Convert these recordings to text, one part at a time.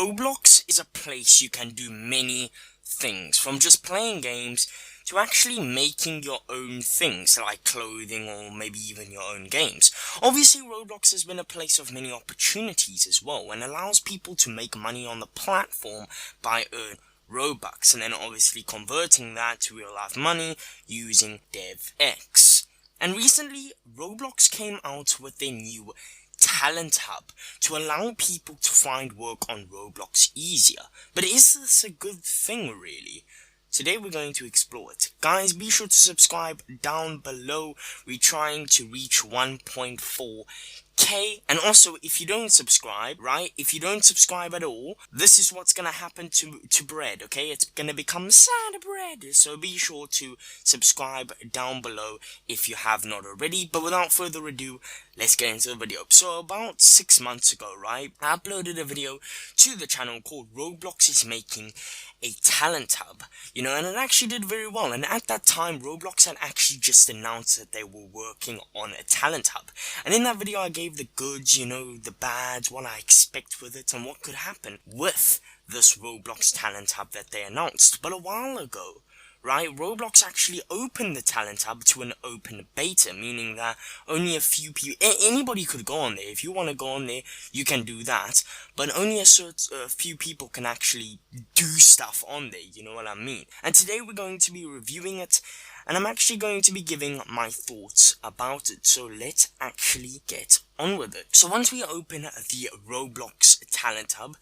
Roblox is a place you can do many things, from just playing games to actually making your own things, like clothing or maybe even your own games. Obviously, Roblox has been a place of many opportunities as well, and allows people to make money on the platform by earning Robux, and then obviously converting that to real life money using DevX. And recently, Roblox came out with their new Talent Hub to allow people to find work on Roblox easier. But is this a good thing, really? Today we're going to explore it. Guys, be sure to subscribe down below. We're trying to reach 1.4K. And also, if you don't subscribe, right? If you don't subscribe at all, this is what's gonna happen to bread, okay? It's gonna become sad bread. So be sure to subscribe down below if you have not already. But without further ado, let's get into the video. So about 6 months ago, right, I uploaded a video to the channel called Roblox is making a talent hub, and it actually did very well. And at that time, Roblox had actually just announced that they were working on a talent hub. And in that video, I gave the goods, the bads, what I expect with it, and what could happen with this Roblox talent hub that they announced. But a while ago, right, Roblox actually opened the Talent Hub to an open beta, meaning that only a few people, anybody could go on there. If you want to go on there, you can do that, but only a few people can actually do stuff on there, you know what I mean? And today we're going to be reviewing it, and I'm actually going to be giving my thoughts about it, so let's actually get on with it. So once we open the Roblox Talent Hub,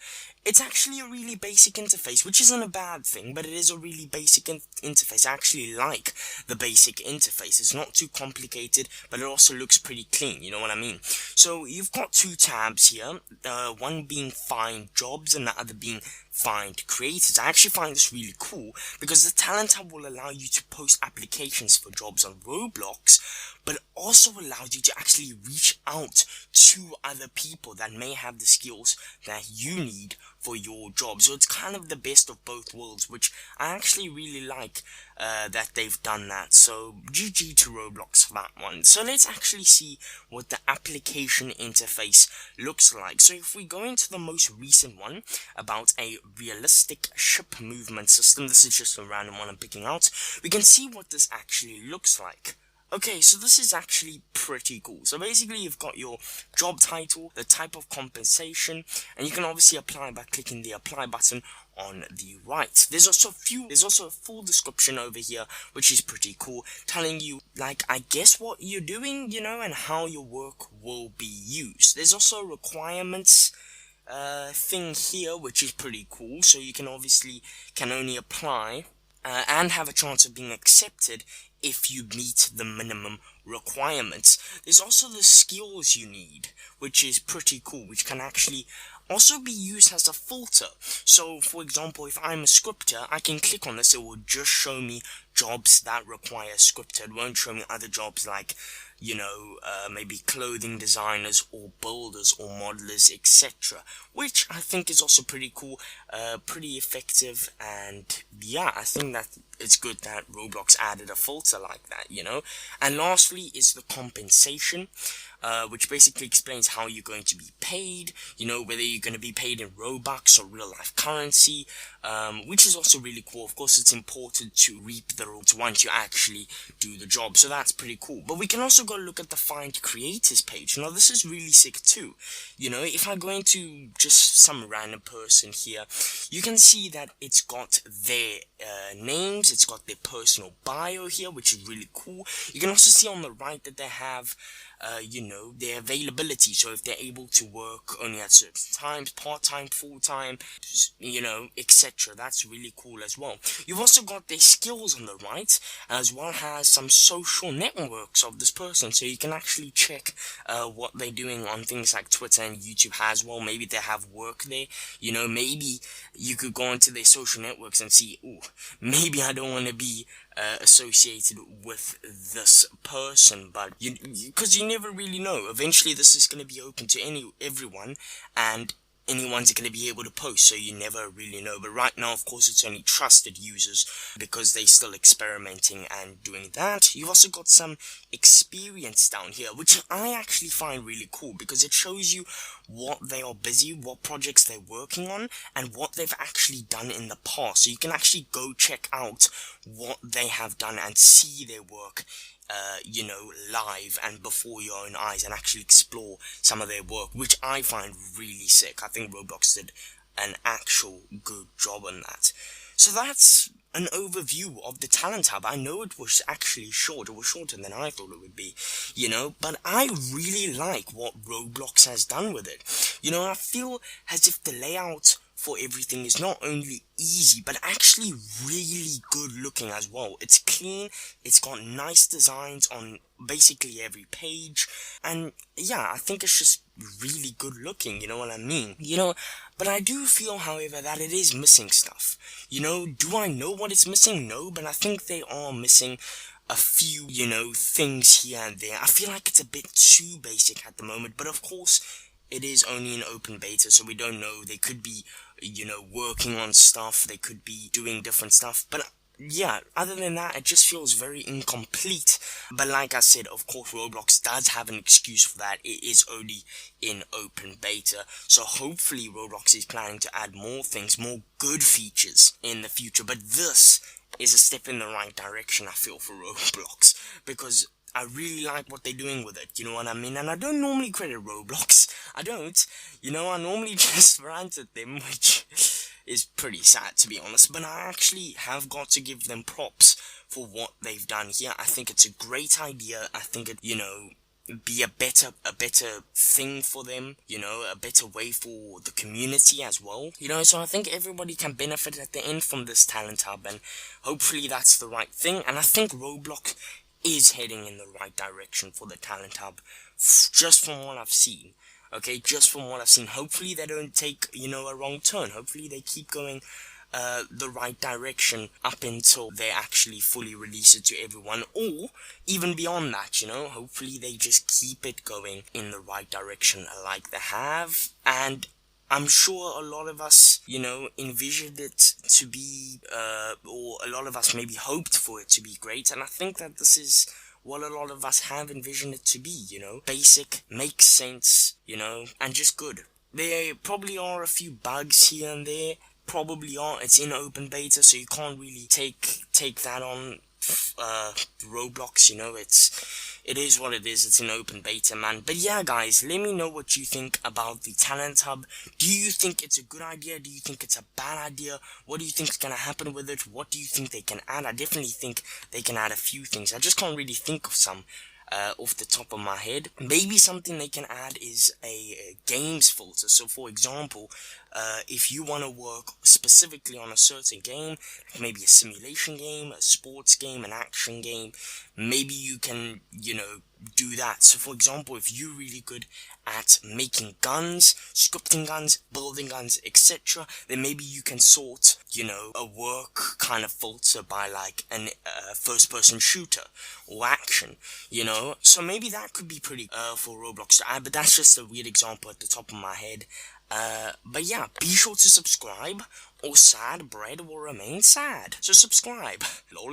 it's actually a really basic interface, which isn't a bad thing, but it is a really basic interface. I actually like the basic interface. It's not too complicated, but it also looks pretty clean, you know what I mean? So you've got two tabs here, one being Find Jobs and the other being Find Creators. I actually find this really cool because the Talent Hub will allow you to post applications for jobs on Roblox, but also allows you to actually reach out to other people that may have the skills that you need for your job. So it's kind of the best of both worlds, which I actually really like that they've done that. So GG to Roblox for that one. So let's actually see what the application interface looks like. So if we go into the most recent one about a realistic ship movement system, this is just a random one I'm picking out, we can see what this actually looks like. Okay, so this is actually pretty cool. So basically you've got your job title, the type of compensation, and you can obviously apply by clicking the apply button on the right. There's also a full description over here, which is pretty cool, telling you, like, I guess what you're doing, and how your work will be used. There's also a requirements thing here, which is pretty cool. So you can only apply and have a chance of being accepted if you meet the minimum requirements. There's also the skills you need, which is pretty cool, which can actually also be used as a filter. So for example, if I'm a scripter, I can click on this, it will just show me jobs that require scripter. It won't show me other jobs like, maybe clothing designers or builders or modelers, etc. Which I think is also pretty cool, pretty effective, and yeah, I think that it's good that Roblox added a filter like that, And lastly is the compensation, which basically explains how you're going to be paid, whether you're going to be paid in Robux or real life currency, which is also really cool. Of course, it's important to reap the rewards once you actually do the job, so that's pretty cool. But we can also go look at the Find Creators page. Now, this is really sick too. If I go into just some random person here, you can see that it's got their names, it's got their personal bio here, which is really cool. You can also see on the right that they have their availability, so if they're able to work only at certain times, part-time, full-time, etc. That's really cool as well. You've also got their skills on the right, as well as some social networks of this person, so you can actually check what they're doing on things like Twitter and YouTube as well. Maybe they have work there, maybe you could go into their social networks and see, maybe I don't want to be associated with this person, but because you never really know. Eventually this is going to be open to everyone, and anyone's going to be able to post, so you never really know. But right now, of course, it's only trusted users because they're still experimenting and doing that. You've also got some experience down here, which I actually find really cool because it shows you what they are busy, what projects they're working on, and what they've actually done in the past. So you can actually go check out what they have done and see their work live and before your own eyes, and actually explore some of their work, which I find really sick. I think Roblox did an actual good job on that. So that's an overview of the Talent Hub. I know it was actually short. It was shorter than I thought it would be, but I really like what Roblox has done with it. I feel as if the layout for everything is not only easy, but actually really good looking as well. It's clean, it's got nice designs on basically every page, and yeah, I think it's just really good looking, you know what I mean? But I do feel, however, that it is missing stuff. Do I know what it's missing? No, but I think they are missing a few, things here and there. I feel like it's a bit too basic at the moment, but of course, it is only an open beta, so we don't know. They could be, working on stuff, they could be doing different stuff, but yeah, other than that, it just feels very incomplete. But like I said, of course, Roblox does have an excuse for that. It is only in open beta, so hopefully Roblox is planning to add more things, more good features in the future. But this is a step in the right direction, I feel, for Roblox, because I really like what they're doing with it, you know what I mean? And I don't normally credit Roblox. I don't. I normally just rant at them, which is pretty sad, to be honest. But I actually have got to give them props for what they've done here. I think it's a great idea. I think it, be a better thing for them, a better way for the community as well. So I think everybody can benefit at the end from this Talent Hub, and hopefully that's the right thing. And I think Roblox is heading in the right direction for the Talent Hub, just from what I've seen. Okay, just from what I've seen. Hopefully they don't take, a wrong turn. Hopefully they keep going the right direction up until they actually fully release it to everyone, or even beyond that, hopefully they just keep it going in the right direction like they have. And I'm sure a lot of us, envisioned it to be, or a lot of us maybe hoped for it to be great, and I think that this is what a lot of us have envisioned it to be, basic, makes sense, and just good. There probably are a few bugs here and there, probably are. It's in open beta, so you can't really take that on Roblox, it is what it is. It's an open beta, man. But yeah, guys, let me know what you think about the Talent Hub. Do you think it's a good idea? Do you think it's a bad idea? What do you think is gonna happen with it? What do you think they can add? I definitely think they can add a few things. I just can't really think of some off the top of my head. Maybe something they can add is a games filter. So for example, if you want to work specifically on a certain game, maybe a simulation game, a sports game, an action game, maybe you can, do that. So for example, if you're really good at making guns, scripting guns, building guns, etc., then maybe you can sort, a work kind of filter by like an first person shooter or action, so maybe that could be pretty for Roblox to add, but that's just a weird example at the top of my head. But yeah, be sure to subscribe, or sad bread will remain sad. So subscribe. Lol.